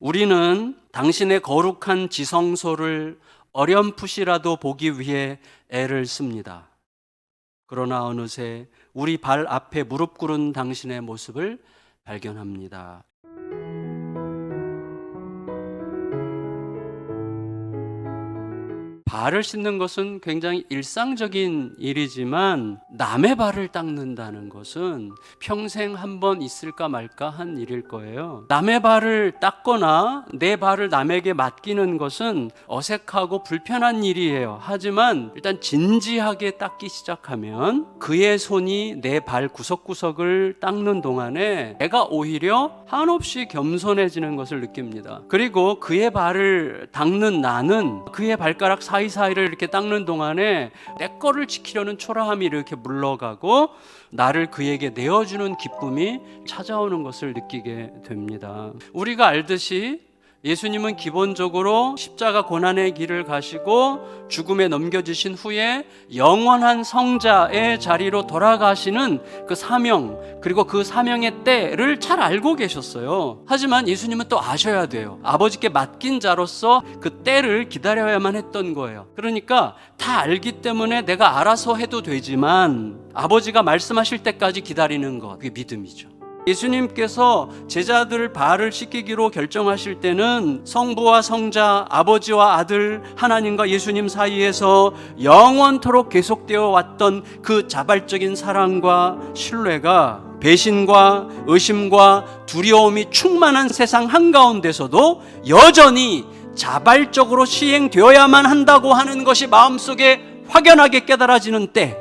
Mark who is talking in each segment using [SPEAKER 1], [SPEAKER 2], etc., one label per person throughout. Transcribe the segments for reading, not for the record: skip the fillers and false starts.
[SPEAKER 1] 우리는 당신의 거룩한 지성소를 어렴풋이라도 보기 위해 애를 씁니다. 그러나 어느새 우리 발 앞에 무릎 꿇은 당신의 모습을 발견합니다. 발을 씻는 것은 굉장히 일상적인 일이지만 남의 발을 닦는다는 것은 평생 한 번 있을까 말까 한 일일 거예요. 남의 발을 닦거나 내 발을 남에게 맡기는 것은 어색하고 불편한 일이에요. 하지만 일단 진지하게 닦기 시작하면 그의 손이 내 발 구석구석을 닦는 동안에 내가 오히려 한없이 겸손해지는 것을 느낍니다. 그리고 그의 발을 닦는 나는 그의 발가락 사이사이를 이렇게 닦는 동안에 내 거를 지키려는 초라함이 이렇게 물러가고 나를 그에게 내어주는 기쁨이 찾아오는 것을 느끼게 됩니다. 우리가 알듯이 예수님은 기본적으로 십자가 고난의 길을 가시고 죽음에 넘겨지신 후에 영원한 성자의 자리로 돌아가시는 그 사명, 그리고 그 사명의 때를 잘 알고 계셨어요. 하지만 예수님은 또 아셔야 돼요. 아버지께 맡긴 자로서 그 때를 기다려야만 했던 거예요. 그러니까 다 알기 때문에 내가 알아서 해도 되지만 아버지가 말씀하실 때까지 기다리는 것, 그게 믿음이죠. 예수님께서 제자들 발을 씻기기로 결정하실 때는 성부와 성자, 아버지와 아들 하나님과 예수님 사이에서 영원토록 계속되어 왔던 그 자발적인 사랑과 신뢰가 배신과 의심과 두려움이 충만한 세상 한가운데서도 여전히 자발적으로 시행되어야만 한다고 하는 것이 마음속에 확연하게 깨달아지는 때,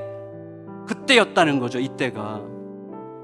[SPEAKER 1] 그때였다는 거죠. 이때가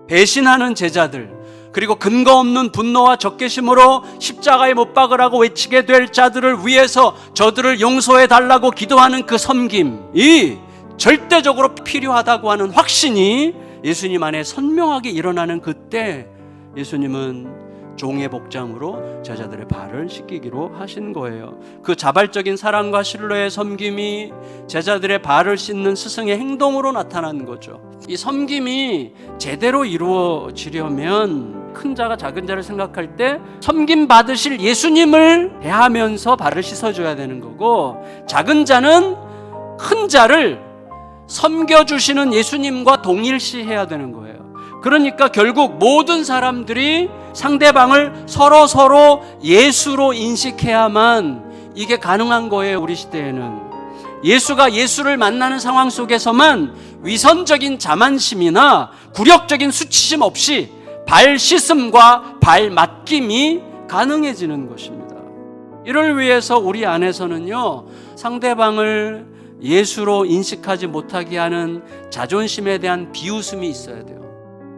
[SPEAKER 1] 배신하는 제자들, 그리고 근거 없는 분노와 적개심으로 십자가에 못 박으라고 외치게 될 자들을 위해서 저들을 용서해 달라고 기도하는 그 섬김이 절대적으로 필요하다고 하는 확신이 예수님 안에 선명하게 일어나는 그때 예수님은 종의 복장으로 제자들의 발을 씻기기로 하신 거예요. 그 자발적인 사랑과 신뢰의 섬김이 제자들의 발을 씻는 스승의 행동으로 나타난 거죠. 이 섬김이 제대로 이루어지려면 큰 자가 작은 자를 생각할 때 섬김 받으실 예수님을 대하면서 발을 씻어줘야 되는 거고, 작은 자는 큰 자를 섬겨주시는 예수님과 동일시해야 되는 거예요. 그러니까 결국 모든 사람들이 상대방을 서로 예수로 인식해야만 이게 가능한 거예요. 우리 시대에는 예수가 예수를 만나는 상황 속에서만 위선적인 자만심이나 굴욕적인 수치심 없이 발 씻음과 발 맡김이 가능해지는 것입니다. 이를 위해서 우리 안에서는요, 상대방을 예수로 인식하지 못하게 하는 자존심에 대한 비웃음이 있어야 돼요.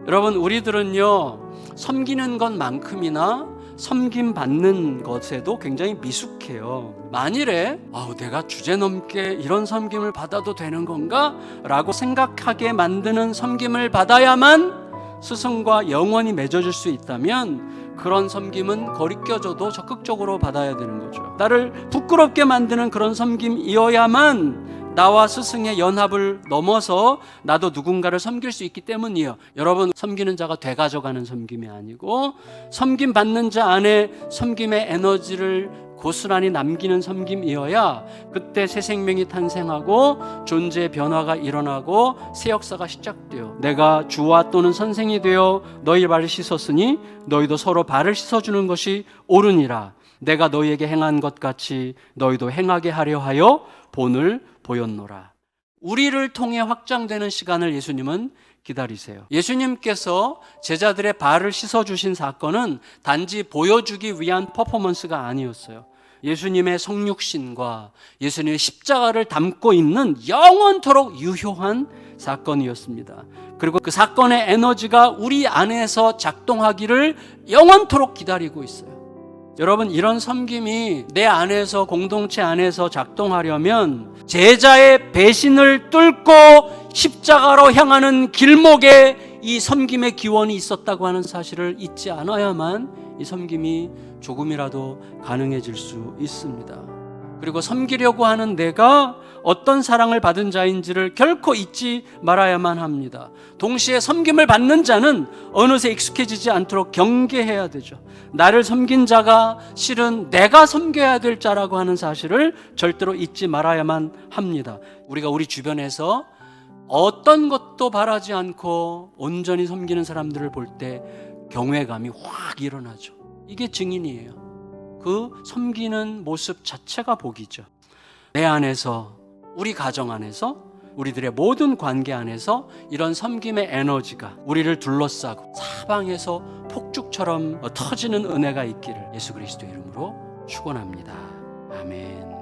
[SPEAKER 1] 여러분, 우리들은요, 섬기는 것만큼이나 섬김 받는 것에도 굉장히 미숙해요. 만일에 내가 주제넘게 이런 섬김을 받아도 되는 건가? 라고 생각하게 만드는 섬김을 받아야만 스승과 영원히 맺어질 수 있다면 그런 섬김은 거리껴져도 적극적으로 받아야 되는 거죠. 나를 부끄럽게 만드는 그런 섬김이어야만 나와 스승의 연합을 넘어서 나도 누군가를 섬길 수 있기 때문이에요. 여러분, 섬기는 자가 되가져가는 섬김이 아니고 섬김 받는 자 안에 섬김의 에너지를 고스란히 남기는 섬김이어야 그때 새 생명이 탄생하고 존재의 변화가 일어나고 새 역사가 시작돼요. 내가 주와 또는 선생이 되어 너희 발을 씻었으니 너희도 서로 발을 씻어주는 것이 옳으니라. 내가 너희에게 행한 것 같이 너희도 행하게 하려 하여 본을 보였노라. 우리를 통해 확장되는 시간을 예수님은 기다리세요. 예수님께서 제자들의 발을 씻어주신 사건은 단지 보여주기 위한 퍼포먼스가 아니었어요. 예수님의 성육신과 예수님의 십자가를 담고 있는 영원토록 유효한 사건이었습니다. 그리고 그 사건의 에너지가 우리 안에서 작동하기를 영원토록 기다리고 있어요. 여러분, 이런 섬김이 내 안에서, 공동체 안에서 작동하려면 제자의 배신을 뚫고 십자가로 향하는 길목에 이 섬김의 기원이 있었다고 하는 사실을 잊지 않아야만 이 섬김이 조금이라도 가능해질 수 있습니다. 그리고 섬기려고 하는 내가 어떤 사랑을 받은 자인지를 결코 잊지 말아야만 합니다. 동시에 섬김을 받는 자는 어느새 익숙해지지 않도록 경계해야 되죠. 나를 섬긴 자가 실은 내가 섬겨야 될 자라고 하는 사실을 절대로 잊지 말아야만 합니다. 우리가 우리 주변에서 어떤 것도 바라지 않고 온전히 섬기는 사람들을 볼 때 경외감이 확 일어나죠. 이게 증인이에요. 그 섬기는 모습 자체가 복이죠. 내 안에서, 우리 가정 안에서, 우리들의 모든 관계 안에서 이런 섬김의 에너지가 우리를 둘러싸고 사방에서 폭죽처럼 터지는 은혜가 있기를 예수 그리스도의 이름으로 축원합니다. 아멘.